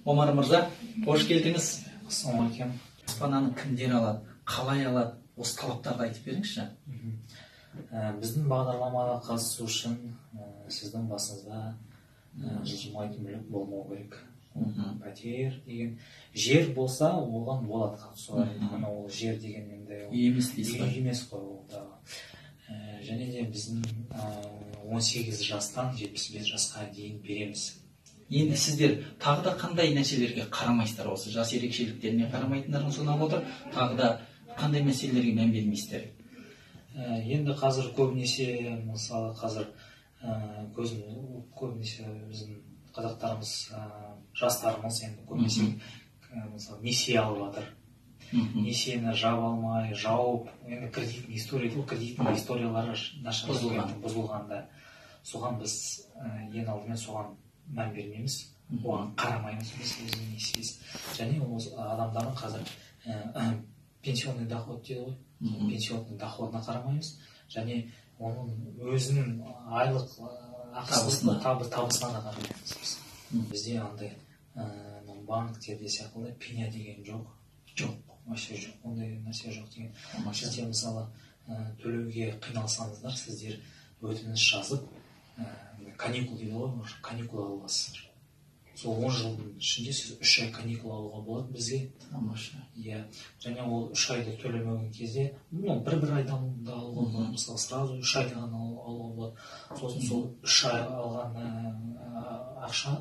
Омар мырза, қош келдіңіз. Ассалаумағалейкум. Баспананы кімдер алады, қалай алады, осы талаптарды айтып беріңізші. Біздің бағдарламаға қатысу үшін сіздің басыңызда жылжымайтын мүлік болмау керек. Пәтер деген жер болса, оған болады қатысуға. Ол жер деген енді емес дейсіз ғой. Емес қой ол да. Және де біздің 18 жастан 75 жасқа дейін береміз. Енді сіздер тағы да қандай нәрселерге қарамайсыздар, осы жас ерекшеліктеріне қарамайтындарың сонап отыр, тағы да қандай мәселелерге мән бермейсіздер? Енді қазір көбінесе, мысалы қазір көбінесе біздің қазақтарымыз, жастарымыз енді көбінесе мысалы несие алып жатыр. Несиені жаба алмай, жауып, енді кредитный историялары бұзылғанда, соған біз ең алдымен соған мән бермейміз, оған қарамаймыз біз өзінің несиесі. Және адамдардың қазір пенсионный доход дейді ғой, пенсионный доходына қарамаймыз, және оның өзінің айлық табысына да қарамаймыз. Бізде андай банктерде сияқты пеня деген жоқ, вообще жоқ, ондай нәрсе жоқ деген. Сіздер мысалы төлеуге қиналсаңыздар, сіздер өтініш жазып, каникул дейді ғой, каникул аласыздар. Сол 10 жылдың ішінде сіз 3 ай каникул алуға болады бізге. Және ол 3 айды төлемеген кезде, бір айдан да алуға болады, мысалы сразу 3 айда ғана алуға болады. Сосын сол 3 ай алған ақша,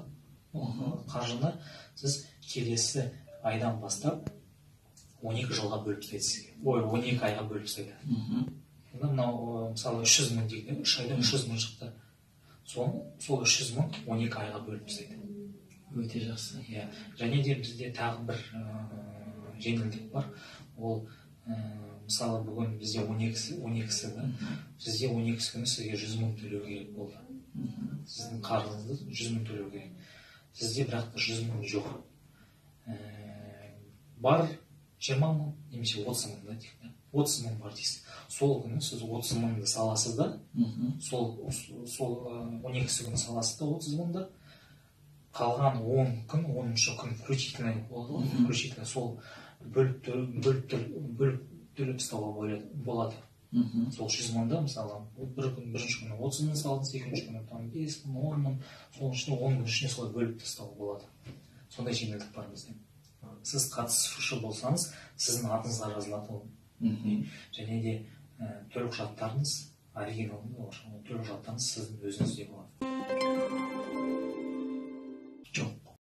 қаржыны сіз келесі айдан бастап 12 жылға бөліп тастайды сізге. 12 айға бөліп тастайды. Мынау мысалы 300 мың дейді, 3 айда 300 мың шықты. Сол 300 мың 12 айға бөліп тастайды. Өте жақсы. Және де бізде тағы бір жеңілдік бар. Ол мысалы бүгін бізде 12-сі да, бізде 12 күні сізге 100 мың төлеу керек болды. Сіздің қарызыңызды 100 мың төлеу керек. Сізде бірақ 100 мың жоқ. Бар 20 мың, немесе 30 мың да дейік. 30 мың бар дейсіз. Сол күні сіз 30 мыңды саласыз да, сол 12-сі күні саласыз да 30 мыңды, қалған 10 күн, 10-шы күн включительно сол бөліп төлеп тастауға болады. Сол 100 мыңды, мысалы, бірінші күні 30 мың салдыңыз, екінші күні 5 мың, 10 мың, сол ішінде 10 күн ішіне солай бөліп тастауға болады. Сондай жеңілдік бар бізде. Сіз қатысушы болсаңыз, сіздің атыңызға жазылады ол. Және де төлқұжаттарыңыз, оригинал төлқұжаттарыңыз сіздің өзіңізде болады. Жоқ.